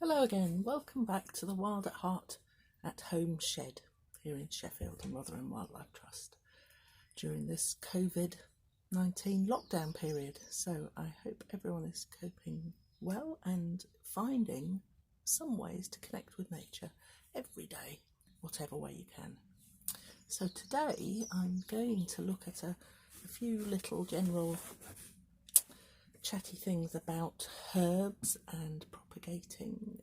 Hello again, welcome back to the Wild at Heart at Home shed here in Sheffield and Rotherham Wildlife Trust during this COVID-19 lockdown period. So I hope everyone is coping well and finding some ways to connect with nature every day, whatever way you can. So today I'm going to look at a few little general chatty things about herbs and propagating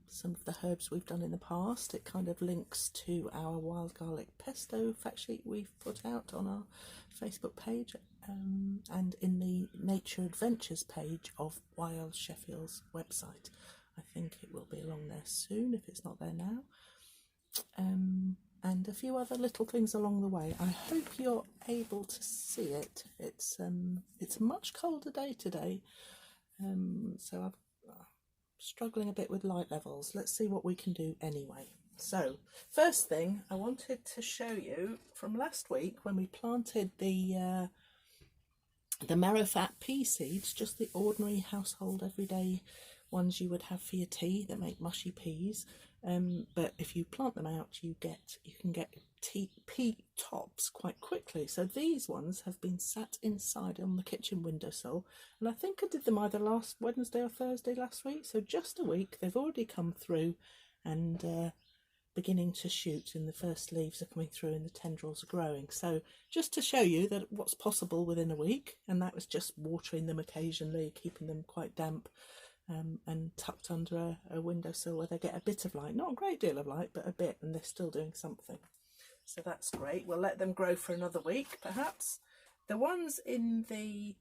some of the herbs we've done in the past. It kind of links to our wild garlic pesto fact sheet we've put out on our Facebook page and in the Nature Adventures page of Wild Sheffield's website. I think it will be along there soon if it's not there now. And a few other little things along the way. I hope you're able to see it. It's a much colder day today, so I'm struggling a bit with light levels. Let's see what we can do anyway. So first thing I wanted to show you from last week when we planted the marrowfat pea seeds, just the ordinary household everyday ones you would have for your tea that make mushy peas. But if you plant them out, you can get pea tops quite quickly. So these ones have been sat inside on the kitchen windowsill, and I think I did them either last Wednesday or Thursday last week. So just a week, they've already come through and beginning to shoot, and the first leaves are coming through and the tendrils are growing. So just to show you that what's possible within a week, and that was just watering them occasionally, keeping them quite damp. And tucked under a windowsill where they get a bit of light, not a great deal of light, but a bit, and they're still doing something. So that's great. We'll let them grow for another week, perhaps. The ones in the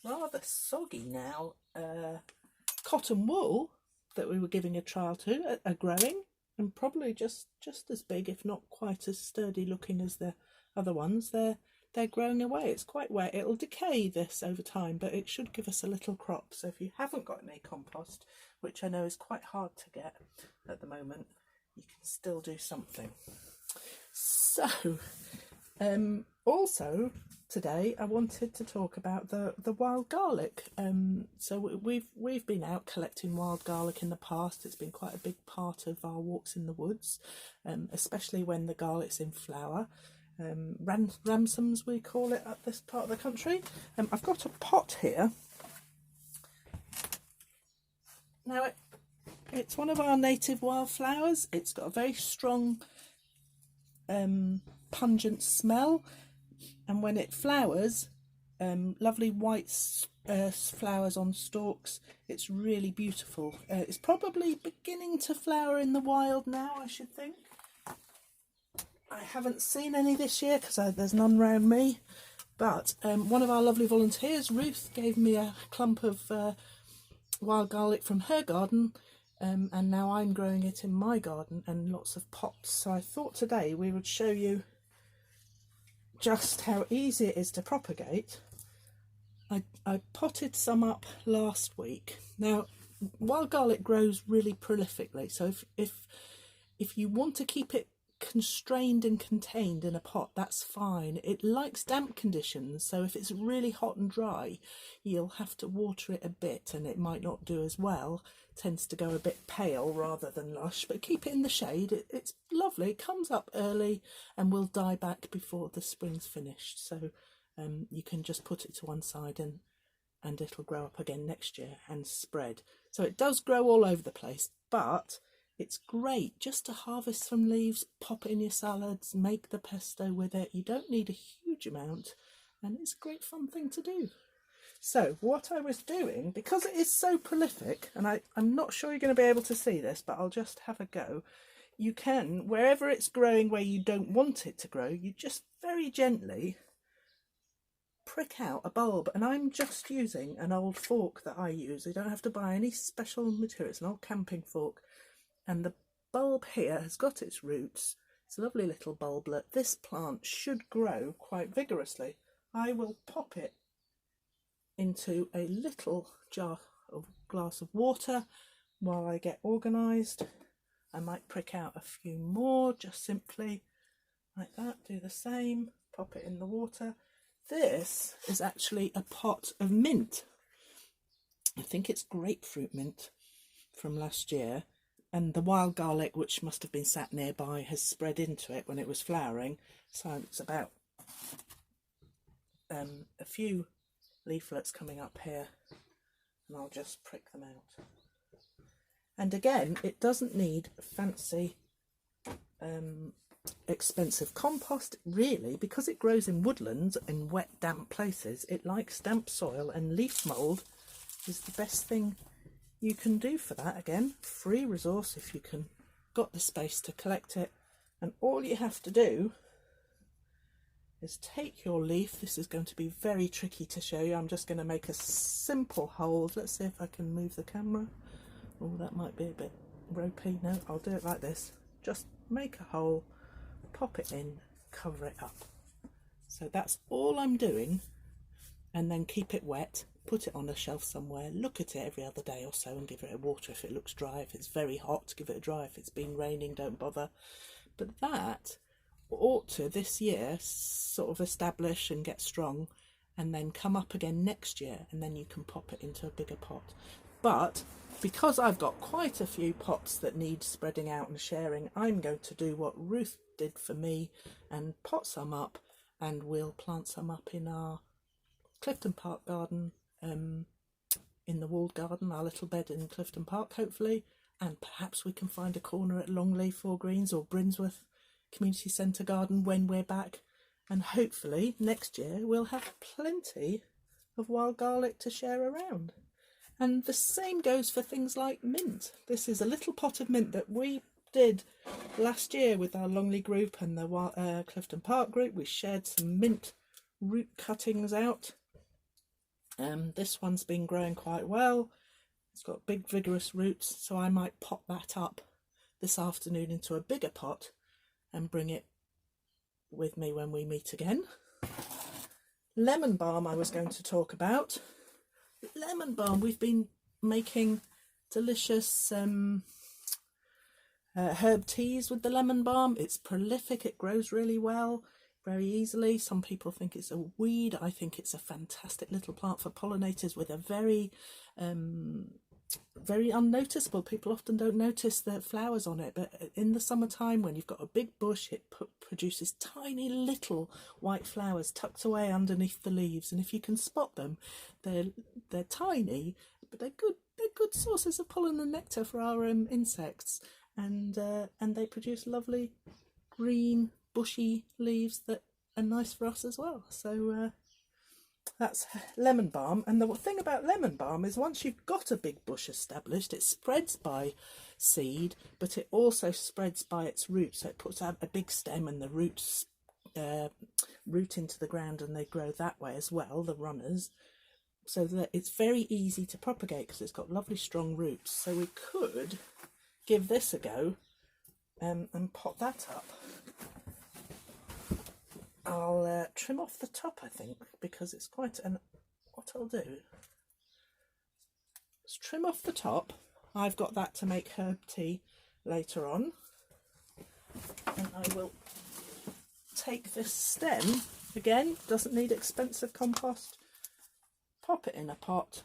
rather soggy now cotton wool that we were giving a trial to are growing, and probably just as big, if not quite as sturdy looking as the other ones. They're growing away. It's quite wet. It'll decay this over time, but it should give us a little crop. So if you haven't got any compost, which I know is quite hard to get at the moment, you can still do something. So also today I wanted to talk about the wild garlic. So we've been out collecting wild garlic in the past. It's been quite a big part of our walks in the woods, especially when the garlic's in flower. Ramsons we call it at this part of the country. I've got a pot here. Now it's one of our native wildflowers. It's got a very strong pungent smell, and when it flowers, lovely white flowers on stalks. It's really beautiful. It's probably beginning to flower in the wild now, I should think. I haven't seen any this year because there's none around me, but one of our lovely volunteers, Ruth, gave me a clump of wild garlic from her garden, and now I'm growing it in my garden and lots of pots. So I thought today we would show you just how easy it is to propagate. I potted some up last week. Now, wild garlic grows really prolifically, so if you want to keep it constrained and contained in a pot, that's fine. It likes damp conditions, so if it's really hot and dry, you'll have to water it a bit and it might not do as well. It tends to go a bit pale rather than lush, but keep it in the shade. It's lovely. It comes up early and will die back before the spring's finished, so you can just put it to one side and it'll grow up again next year and spread. So it does grow all over the place, but it's great just to harvest some leaves, pop it in your salads, make the pesto with it. You don't need a huge amount, and it's a great fun thing to do. So what I was doing, because it is so prolific, and I'm not sure you're going to be able to see this, but I'll just have a go. You can, wherever it's growing where you don't want it to grow, you just very gently prick out a bulb, and I'm just using an old fork that I use. You don't have to buy any special material. It's an old camping fork. And the bulb here has got its roots. It's a lovely little bulblet. This plant should grow quite vigorously. I will pop it into a little glass of water while I get organised. I might prick out a few more, just simply like that. Do the same, pop it in the water. This is actually a pot of mint. I think it's grapefruit mint. from last year, and the wild garlic, which must have been sat nearby, has spread into it when it was flowering. So it's about a few leaflets coming up here, and I'll just prick them out. And again, it doesn't need fancy expensive compost, really, because it grows in woodlands in wet, damp places. It likes damp soil, and leaf mould is the best thing you can do for that. Again, free resource if you can got the space to collect it, and all you have to do is take your leaf. This is going to be very tricky to show you. I'm just going to make a simple hole. Let's see if I can move the camera. Oh, that might be a bit ropey. No, I'll do it like this. Just make a hole, pop it in, cover it up. So that's all I'm doing, and then keep it wet, put it on a shelf somewhere, look at it every other day or so and give it a water if it looks dry. If it's very hot, give it a dry. If it's been raining, don't bother. But that ought to this year sort of establish and get strong, and then come up again next year, and then you can pop it into a bigger pot. But because I've got quite a few pots that need spreading out and sharing, I'm going to do what Ruth did for me and pot some up, and we'll plant some up in our Clifton Park garden, in the walled garden, our little bed in Clifton Park, hopefully, and perhaps we can find a corner at Longleaf or Greens or Brinsworth Community Centre garden when we're back, and hopefully next year we'll have plenty of wild garlic to share around. And the same goes for things like mint. This is a little pot of mint that we did last year with our Longley group and the Clifton Park group. We shared some mint root cuttings out. This one's been growing quite well. It's got big vigorous roots, so I might pop that up this afternoon into a bigger pot and bring it with me when we meet again. Lemon balm I was going to talk about. Lemon balm, we've been making delicious herb teas with the lemon balm. It's prolific, it grows really well, very easily. Some people think it's a weed. I think it's a fantastic little plant for pollinators with a very unnoticeable. People often don't notice the flowers on it, but in the summertime when you've got a big bush, it produces tiny little white flowers tucked away underneath the leaves, and if you can spot them, they're tiny, but they're good sources of pollen and nectar for our insects, and they produce lovely green bushy leaves that are nice for us as well. So that's lemon balm. And the thing about lemon balm is once you've got a big bush established, it spreads by seed, but it also spreads by its roots. So it puts out a big stem and the roots root into the ground, and they grow that way as well, the runners, so that it's very easy to propagate because it's got lovely strong roots. So we could give this a go and pot that up. I'll trim off the top, I think, because it's quite an... What I'll do is trim off the top. I've got that to make herb tea later on. And I will take this stem, again, doesn't need expensive compost, pop it in a pot,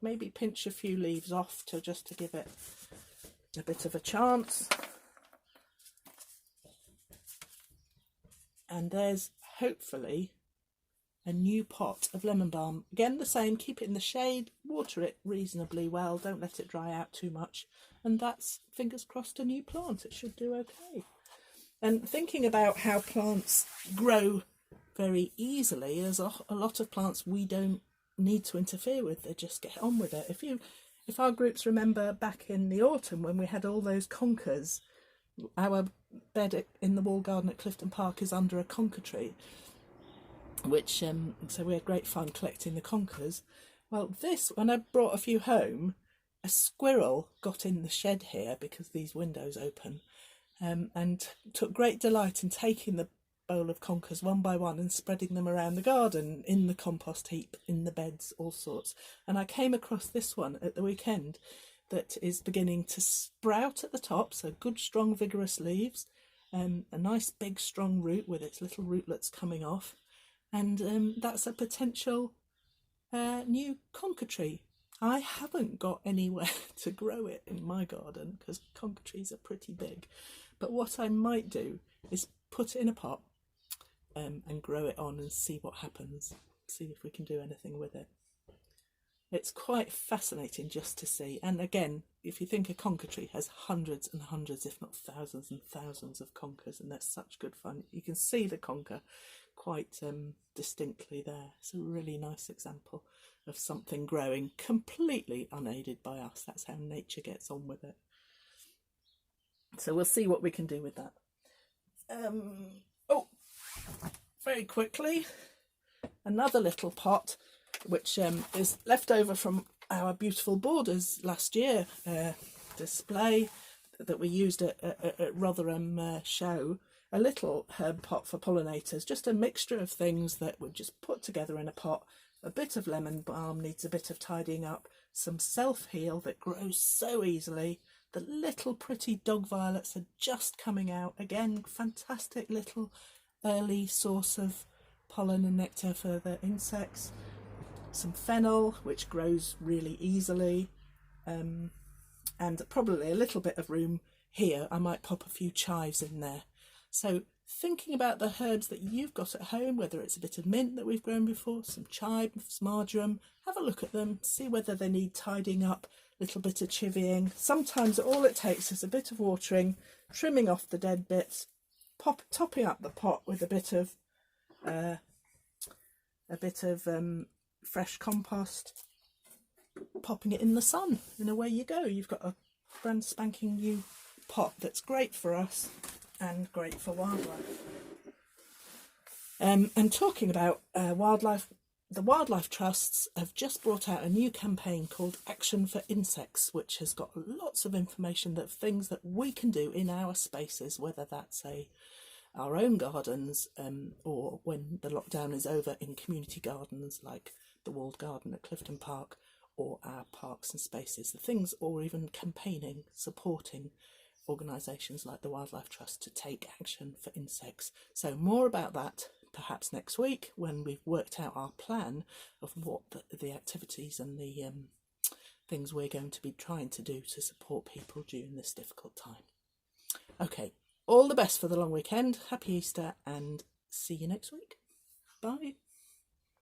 maybe pinch a few leaves off just to give it a bit of a chance. And there's hopefully a new pot of lemon balm. Again, the same, keep it in the shade, water it reasonably well, don't let it dry out too much, and that's, fingers crossed, a new plant. It should do okay. And thinking about how plants grow very easily, there's a lot of plants we don't need to interfere with, they just get on with it. If our groups remember back in the autumn when we had all those conkers, our bed in the wall garden at Clifton Park is under a conca tree, which so we had great fun collecting the conkers. Well, when I brought a few home, a squirrel got in the shed here because these windows open, and took great delight in taking the bowl of conkers one by one and spreading them around the garden, in the compost heap, in the beds, all sorts. And I came across this one at the weekend that is beginning to sprout at the top, so good strong vigorous leaves, a nice big strong root with its little rootlets coming off, and that's a potential new conca tree I haven't got anywhere to grow it in my garden because conca trees are pretty big. But what I might do is put it in a pot and grow it on and see what happens. See if we can do anything with it. It's quite fascinating just to see. And again, if you think a conca tree has hundreds and hundreds, if not thousands and thousands of concas, and that's such good fun. You can see the conca quite distinctly there. It's a really nice example of something growing completely unaided by us. That's how nature gets on with it. So we'll see what we can do with that. Oh, very quickly, another little pot which is left over from our beautiful borders last year display that we used at Rotherham show. A little herb pot for pollinators, just a mixture of things that we've just put together in a pot. A bit of lemon balm, needs a bit of tidying up, some self-heal that grows so easily. The little pretty dog violets are just coming out. Again, fantastic little early source of pollen and nectar for the insects. Some fennel, which grows really easily, and probably a little bit of room here. I might pop a few chives in there. So thinking about the herbs that you've got at home, whether it's a bit of mint that we've grown before, some chives, marjoram, have a look at them, see whether they need tidying up, a little bit of chivying. Sometimes all it takes is a bit of watering, trimming off the dead bits, topping up the pot with a bit of fresh compost, popping it in the sun, and away you go. You've got a brand spanking new pot that's great for us and great for wildlife. And talking about wildlife, the Wildlife Trusts have just brought out a new campaign called Action for Insects, which has got lots of information of things that we can do in our spaces, whether that's our own gardens or when the lockdown is over in community gardens like the walled garden at Clifton Park or our parks and spaces, the things, or even campaigning, supporting organisations like the Wildlife Trust to take action for insects. So more about that perhaps next week when we've worked out our plan of what the activities and the things we're going to be trying to do to support people during this difficult time. Okay, all the best for the long weekend, happy Easter, and see you next week. Bye.